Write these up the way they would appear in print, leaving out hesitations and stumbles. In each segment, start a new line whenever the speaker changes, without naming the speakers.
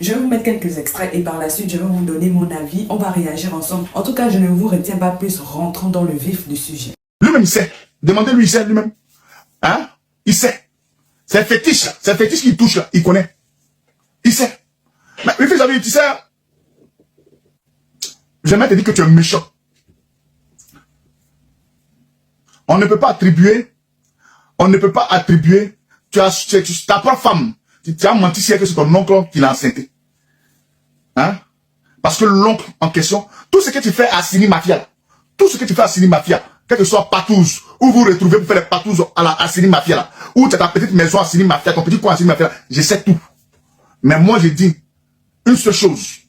Je vais vous mettre quelques extraits et par la suite, je vais vous donner mon avis. On va réagir ensemble. En tout cas, je ne vous retiens pas plus, rentrons dans le vif du sujet.
Lui-même, il sait. Demandez-lui, il sait lui-même. Hein? Il sait. C'est un fétiche, là. C'est un fétiche qui touche, là. Il connaît. Il sait. Mais lui, fils ami, tu sais, j'aimerais te dire que tu es méchant. On ne peut pas attribuer, tu as ta propre femme, tu as menti si que c'est ton oncle qui l'a enceinté. Hein? Parce que l'oncle en question, tout ce que tu fais à Sini Mafia, quel que soit Patouze, où vous retrouvez pour faire les Patouze à Sini Mafia, là, ou tu as ta petite maison à Sini Mafia, ton petit coin à Sini Mafia, je sais tout. Mais moi, j'ai dit une seule chose.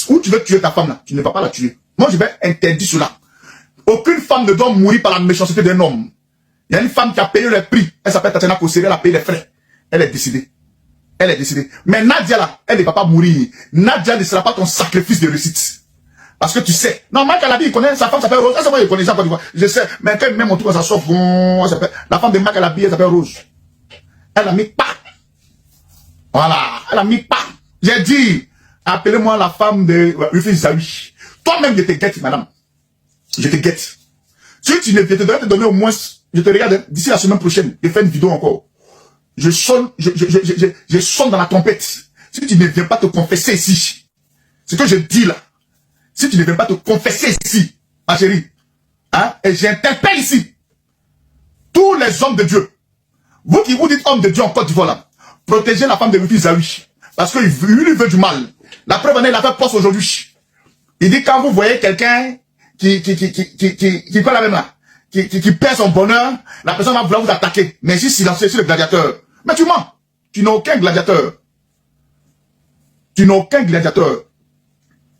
Où tu veux tuer ta femme là, tu ne vas pas la tuer. Moi, je vais interdire cela. Aucune femme ne doit mourir par la méchanceté d'un homme. Il y a une femme qui a payé le prix. Elle s'appelle Tatiana Kosseri, elle a payé les frais. Elle est décédée. Elle est décédée. Mais Nadia là, elle ne va pas mourir. Nadia ne sera pas ton sacrifice de réussite. Parce que tu sais. Non, Mike Alabi, il connaît, sa femme s'appelle Rose. Elle s'appelle, il connaît ça, je sais. Mais quand même, mon truc, ça sort, la femme de Mike Alabi, elle s'appelle Rose. Elle a mis pas. Voilà. Elle a mis pas. J'ai dit, appelez-moi la femme de Rufus Zawi. Toi-même, je te guette, madame. Je te guette. Si tu ne te devrais te donner au moins, je te regarde d'ici la semaine prochaine, je fais une vidéo encore. Je sonne dans la trompette. Si tu ne viens pas te confesser ici, ce que je dis là, si tu ne viens pas te confesser ici, ma chérie, hein, et j'interpelle ici tous les hommes de Dieu. Vous qui vous dites hommes de Dieu en Côte d'Ivoire là, protégez la femme de Rufus Zawi. Parce qu'il lui veut du mal. La preuve en est, il a fait poste aujourd'hui. Il dit quand vous voyez quelqu'un qui fait la même là, qui perd son bonheur, la personne va vouloir vous attaquer. Mais si silencieux sur le gladiateur. Mais tu mens. Tu n'as aucun gladiateur. Tu n'as aucun gladiateur.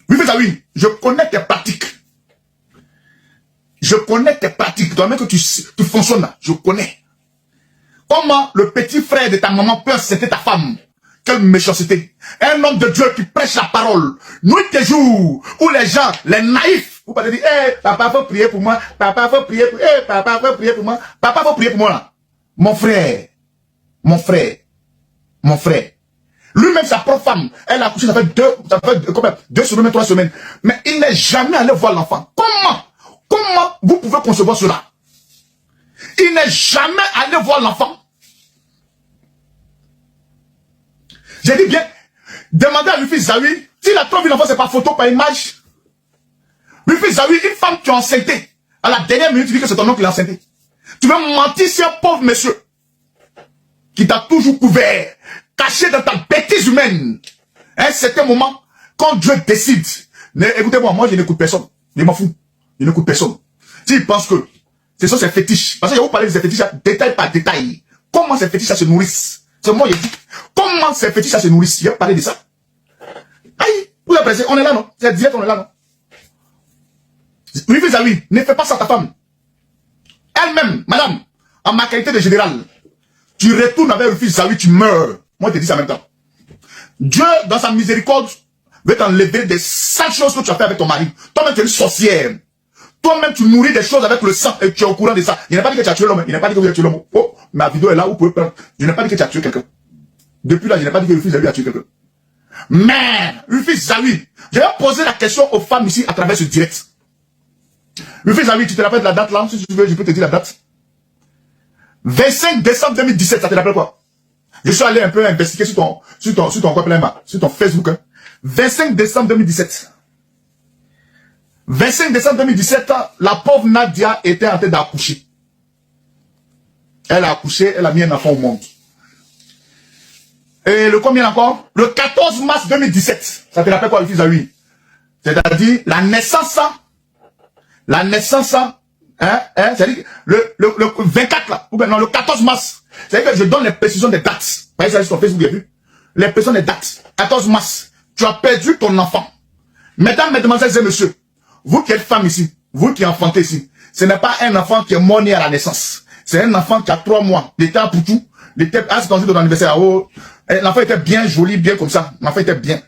Oui, mais oui, je connais tes pratiques. Je connais tes pratiques. Toi-même que tu fonctionnes là, je connais. Comment le petit frère de ta maman peut accepter ta femme? Quelle méchanceté. Un homme de Dieu qui prêche la parole. Nuit et jour, où les gens, les naïfs, vous pouvez dire, hey, papa, faut prier pour moi. Papa, faut prier pour, hey, papa, faut prier pour moi. Papa, faut prier pour moi, là. Mon frère. Lui-même, sa propre femme, elle a accouché, ça fait combien? 2 semaines, 3 semaines. Mais il n'est jamais allé voir l'enfant. Comment vous pouvez concevoir cela? Il n'est jamais allé voir l'enfant. J'ai dit bien, demandez à Rufus Zawi, s'il a trop vu l'enfant, c'est par photo, par image. Rufus Zawi, une femme qui est enceintée, à la dernière minute, tu dis que c'est ton oncle qui l'a enceinté. Tu veux mentir sur un pauvre monsieur qui t'a toujours couvert, caché dans ta bêtise humaine. À un certain moment, quand Dieu décide, écoutez-moi, moi je n'écoute personne. Je m'en fous. Je n'écoute personne. S'il pense que ce sont ces fétiches, parce que je vais vous parler de ces fétiches détail par détail. Comment ces fétiches se nourrissent? C'est moi, je dis. Comment ces fétiches se nourrissent? Je vais parler de ça. Aïe, vous appréciez, on est là, non? C'est direct, on est là, non? Rufus Zawi, ne fais pas ça à ta femme. Elle-même, madame, en ma qualité de général, tu retournes avec Rufus Zawi, tu meurs. Moi, je te dis ça en même temps. Dieu, dans sa miséricorde, veut t'enlever des sales choses que tu as fait avec ton mari. Toi-même, tu es une sorcière. Toi-même, tu nourris des choses avec le sang et tu es au courant de ça. Il n'a pas dit que tu as tué l'homme. Il n'a pas dit que tu as tué l'homme. Oh, ma vidéo est là où vous pouvez prendre. Je n'ai pas dit que tu as tué quelqu'un. Depuis là, je n'ai pas dit que Rufus Zawi a tué quelqu'un. Mais, Rufus Zawi, je vais poser la question aux femmes ici à travers ce direct. Rufus Zawi, tu te rappelles de la date là? Si tu veux, je peux te dire la date. 25 décembre 2017, ça te rappelle quoi? Je suis allé un peu investiguer sur ton Facebook. Hein. 25 décembre 2017. 25 décembre 2017, la pauvre Nadia était en train d'accoucher. Elle a accouché, elle a mis un enfant au monde. Et le combien encore? Le 14 mars 2017. Ça te rappelle quoi, Rufus Zawi? C'est-à-dire la naissance, c'est-à-dire le 24 là, ou bien non, le 14 mars. C'est-à-dire que je donne les précisions des dates. Vous voyez ça sur Facebook, vous avez vu? Les précisions des dates. 14 mars, tu as perdu ton enfant. Mesdames, mesdemoiselles et messieurs, vous qui êtes femmes ici, vous qui enfantez ici, ce n'est pas un enfant qui est mort né à la naissance. C'est un enfant qui a 3 mois. Il était à Poutou, il était à ce ton anniversaire. L'enfant était bien joli, bien comme ça. L'enfant était bien.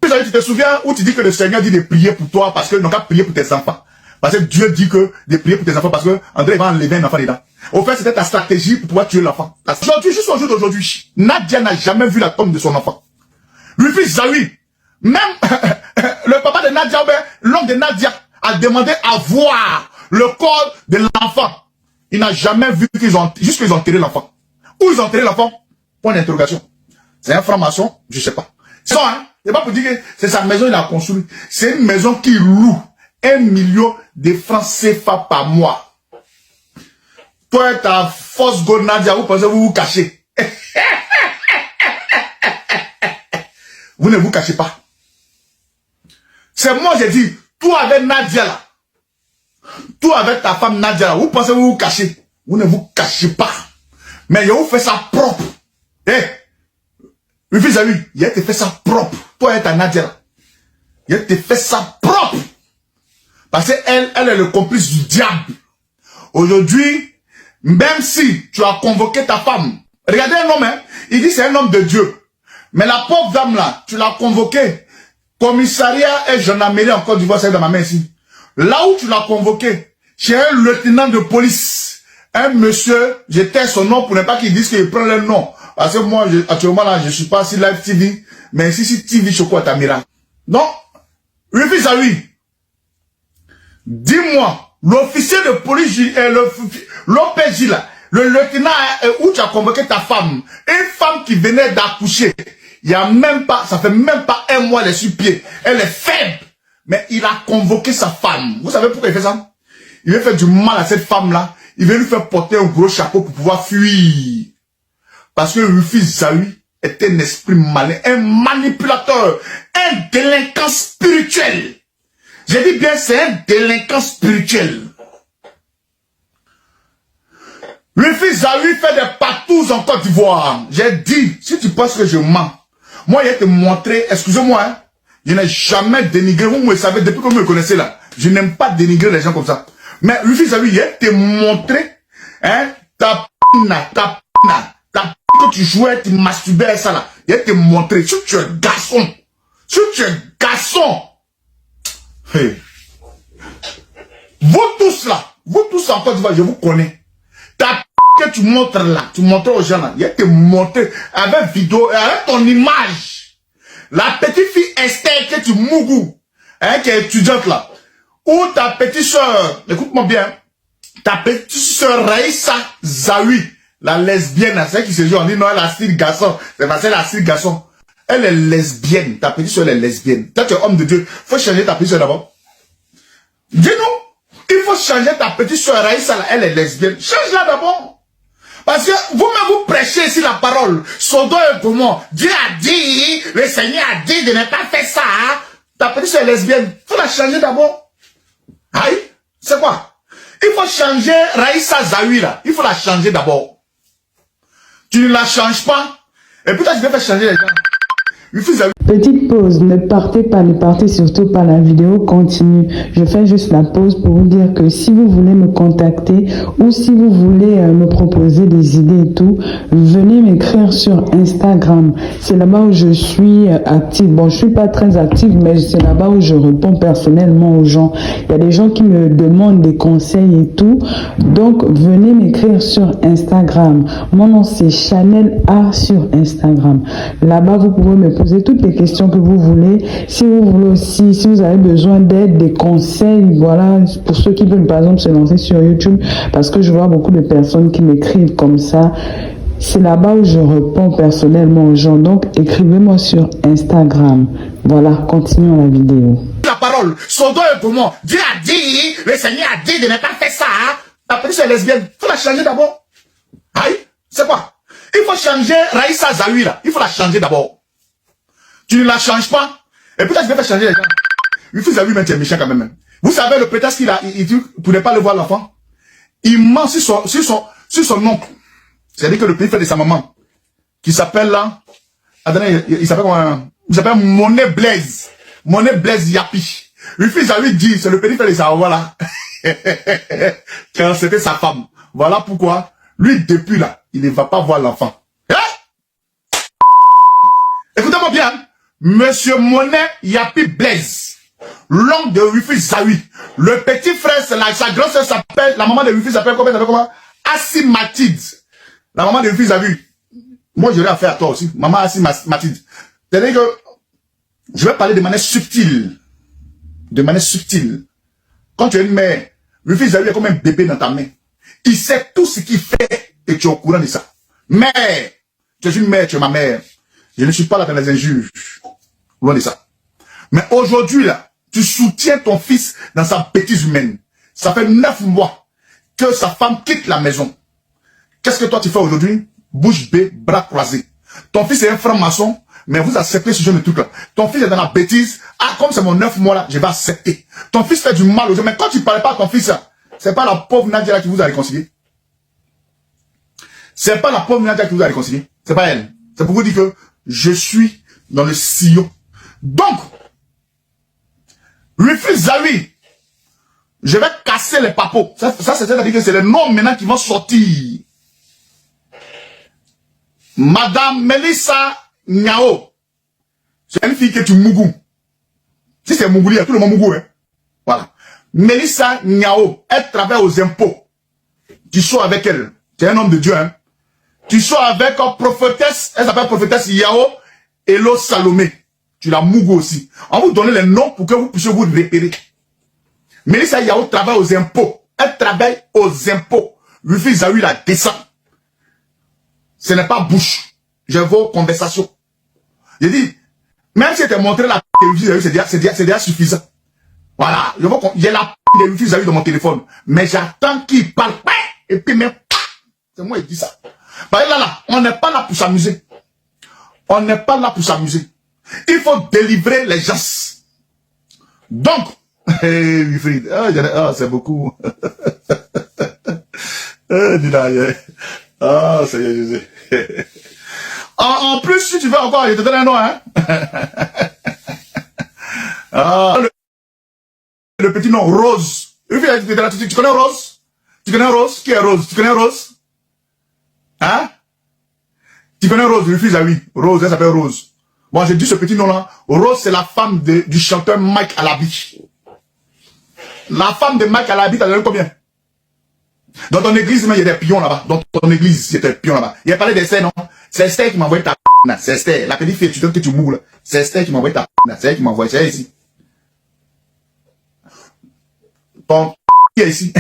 Tu te souviens où tu dis que le Seigneur dit de prier pour toi parce qu'ils n'ont qu'à prier pour tes enfants. Parce que Dieu dit que de prier pour tes enfants parce que André va enlever un enfant dedans. Au fait, c'était ta stratégie pour pouvoir tuer l'enfant. Aujourd'hui, juste au jour d'aujourd'hui, Nadia n'a jamais vu la tombe de son enfant. Rufi Zawi, même le papa de Nadia, l'homme de Nadia, a demandé à voir le corps de l'enfant. Il n'a jamais vu qu'ils ont, juste qu'ils ont enterré l'enfant. Où ils ont enterré l'enfant? Point d'interrogation. C'est un franc-maçon, je sais pas. C'est hein? C'est pas pour dire que c'est sa maison, il a construit. C'est une maison qui loue 1 million de francs CFA par mois. Toi et ta fausse go Nadia, vous pensez vous vous cachez. Vous ne vous cachez pas. C'est moi, j'ai dit, toi avec Nadia là, toi avec ta femme Nadia là, vous pensez vous vous cachez. Vous ne vous cachez pas. Mais il vous fait ça propre. Le fils à lui, il a te fait ça propre. Toi et ta Nadia là, il a te fait ça propre. Parce qu'elle est le complice du diable. Aujourd'hui, même si tu as convoqué ta femme, regardez un homme, hein, il dit c'est un homme de Dieu. Mais la pauvre dame là, tu l'as convoqué. Commissariat et gendarmerie en Côte d'Ivoire, c'est dans ma main ici. Là où tu l'as convoqué, chez un lieutenant de police, un monsieur, je tais son nom pour ne pas qu'il dise qu'il prend le nom. Parce que moi, actuellement là, je suis pas sur Live TV, mais ici, si TV Choco Tamira. Donc, Rufi Zawi, dis-moi, l'officier de police, l'OPJ là, le lieutenant où tu as convoqué ta femme, une femme qui venait d'accoucher, il y a même pas, ça fait même pas 1 mois, elle est sur pied, elle est faible, mais il a convoqué sa femme. Vous savez pourquoi il fait ça? Il veut faire du mal à cette femme là, il veut lui faire porter un gros chapeau pour pouvoir fuir. Parce que Rufi Zawi est un esprit malin, un manipulateur, un délinquant spirituel. J'ai dit bien, c'est un délinquant spirituel. Rufi Zawi fait des patous en Côte d'Ivoire. J'ai dit, si tu penses que je mens, moi, je vais te montrer, excusez-moi, hein, je n'ai jamais dénigré, vous me savez, depuis que vous me connaissez là, je n'aime pas dénigrer les gens comme ça. Mais Rufi Zawi, je vais te montrer, hein, ta que tu jouais, tu masturbais ça là. Je vais te montrer, si tu es garçon, hey. Vous tous là, vous tous en Côte d'Ivoire, je vous connais. Ta que tu montres là, tu montres aux gens là, il te montrer avec vidéo, avec ton image. La petite fille Esther que tu mougou, hein, qui est étudiante là, ou ta petite soeur, écoute-moi bien, ta petite soeur Raïssa Zawi, la lesbienne, c'est qui se joue, on dit non, elle a style garçon, c'est parce qu'elle a style garçon. Elle est lesbienne, ta petite soeur est lesbienne. Toi tu es homme de Dieu, faut changer ta petite soeur d'abord. Dis-nous, il faut changer ta petite soeur Raïssa, elle est lesbienne. Change-la d'abord. Parce que vous-même vous prêchez ici la parole. Sodome et Gomorrhe. Dieu a dit, le Seigneur a dit de ne pas faire ça. Hein? Ta petite soeur est lesbienne. Il faut la changer d'abord. Aïe, c'est quoi? Il faut changer Raïssa Zawi là. Il faut la changer d'abord. Tu ne la changes pas. Et puis toi tu veux faire changer les gens.
Petite pause, ne partez surtout pas, la vidéo continue. Je fais juste la pause pour vous dire que si vous voulez me contacter ou si vous voulez me proposer des idées et tout, venez m'écrire sur Instagram. C'est là-bas où je suis active. Bon, je suis pas très active, mais c'est là-bas où je réponds personnellement aux gens. Il y a des gens qui me demandent des conseils et tout. Donc, venez m'écrire sur Instagram. Mon nom, c'est Chanel A sur Instagram. Là-bas, vous pouvez me poser toutes les questions que vous voulez. Si vous voulez aussi, si vous avez besoin d'aide, des conseils, voilà, pour ceux qui veulent par exemple se lancer sur YouTube, parce que je vois beaucoup de personnes qui m'écrivent comme ça. C'est là-bas où je réponds personnellement aux gens. Donc, écrivez-moi sur Instagram. Voilà, continuons la vidéo.
La parole, Sodome et Gomorrhe. Dieu a dit, le Seigneur a dit de ne pas faire ça. Hein? Ta petite soeur est lesbienne. Il faut la changer d'abord. Aïe, c'est quoi? Il faut changer Raïssa Zawi là. Il faut la changer d'abord. Tu ne la changes pas. Et puis toi, tu veux faire changer les gens. Il faut Zawi, mais tu es méchant quand même. Vous savez le prétexte qu'il a, il dit, pour ne pas le voir l'enfant. Il ment sur son oncle. C'est-à-dire que le pays fait de sa maman, qui s'appelle là, attendez, il s'appelle comment? Il s'appelle Monet Blaise. Monet Blaise Yapi. Le fils a lui dit, c'est le pays fait de sa maman là. Car c'était sa femme. Voilà pourquoi, lui, depuis là, il ne va pas voir l'enfant. Hein? Écoutez-moi bien. Monsieur Monet Yapi Blaise, l'homme de Rufi Zawi, le petit frère, sa grande soeur s'appelle, la maman de Rufi s'appelle comment? Assi Matid. La maman de Rufi Zawi. Moi, j'aurais affaire à toi aussi. Maman Assi Matid. C'est-à-dire que Je vais parler de manière subtile. De manière subtile. Quand tu es une mère, le fils Zawi est comme un bébé dans ta main. Il sait tout ce qu'il fait et tu es au courant de ça. Mère, tu es une mère, tu es ma mère. Je ne suis pas là dans les injures. Loin de ça. Mais aujourd'hui, là, tu soutiens ton fils dans sa bêtise humaine. Ça fait 9 mois que sa femme quitte la maison. Qu'est-ce que toi tu fais aujourd'hui? Bouche bée, bras croisés. Ton fils est un franc-maçon, mais vous acceptez ce genre de truc-là. Ton fils est dans la bêtise. Ah, comme c'est mon 9 mois là, je vais accepter. Ton fils fait du mal aux gens. Mais quand tu ne parles pas à ton fils, c'est pas la pauvre Nadia là qui vous a réconcilié. C'est pas la pauvre Nadia qui vous a réconcilié. C'est pas elle. C'est pour vous dire que je suis dans le sillon. Donc, Rufus Zawi, je vais casser les papos. Ça c'est-à-dire que c'est les noms maintenant qui vont sortir. Madame Melissa Nyao. C'est une fille que tu mougou. Si c'est Mougouli, il y a tout le monde mougou. Hein. Voilà. Melissa Nyao, elle travaille aux impôts. Tu sois avec elle. C'est un homme de Dieu. Hein. Tu sois avec une prophétesse. Elle s'appelle prophétesse Yao Elo Salomé. Tu la mougou aussi. On vous donne les noms pour que vous puissiez vous repérer. Melissa Yao travaille aux impôts. Elle travaille aux impôts. Rufus Zawi la descend. Ce n'est pas bouche. Je vos conversations. J'ai dit, même si elle t'a montré la de Rufus Zawi, c'est déjà suffisant. Voilà. J'ai la de Rufus Zawi dans mon téléphone. Mais j'attends qu'il parle. Et puis même, c'est moi qui dis ça. Parce que là, on n'est pas là pour s'amuser. On n'est pas là pour s'amuser. Il faut délivrer les gens. Donc, Wilfried, c'est beaucoup. Seigneur Jésus. En plus, si tu veux encore, je te donne un nom, hein. Le petit nom, Rose. Tu connais Rose? Tu connais Rose? Qui est Rose? Tu connais Rose? Hein? Tu connais Rose, Rufus Zawi. Rose, elle s'appelle Rose. Bon, j'ai dit ce petit nom-là. Rose, c'est la femme du chanteur Mike Alabi. La femme de Mike Alabi, t'as donné combien? Dans ton église, il y a des pions là-bas. Dans ton église, il y a des pions là-bas. Il a parlé d'Esther, non? C'est Esther qui m'a envoyé ta p***. C'est Esther. La petite fille, tu donnes que tu moules. C'est Esther qui m'a envoyé ta p***. C'est elle qui m'a envoyé. C'est elle ici. Ton qui est ici.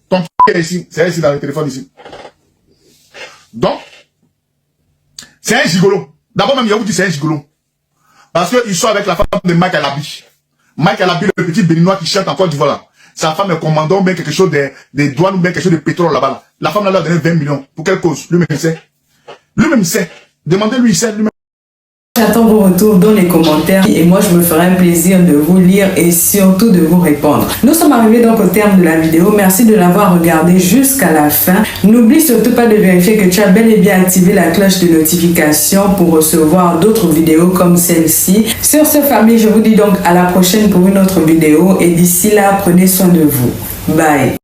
Ton qui est ici. C'est elle ici dans le téléphone ici. Donc, c'est un gigolo. D'abord même, il y a vous dit c'est un gigolo. Parce qu'ils sont avec la femme de Mike Alabi. Mike Alabi, le petit béninois qui chante en Côte d'Ivoire là. Sa femme est commandant ou bien quelque chose des douanes ou bien quelque chose de pétrole là-bas. Là. La femme là, lui a donné 20 millions. Pour quelle cause? Lui-même il sait. Lui-même il sait. Demandez-lui, il sait. Lui-même.
J'attends vos retours dans les commentaires et moi je me ferai un plaisir de vous lire et surtout de vous répondre. Nous sommes arrivés donc au terme de la vidéo. Merci de l'avoir regardé jusqu'à la fin. N'oublie surtout pas de vérifier que tu as bel et bien activé la cloche de notification pour recevoir d'autres vidéos comme celle-ci. Sur ce, famille, je vous dis donc à la prochaine pour une autre vidéo et d'ici là, prenez soin de vous. Bye.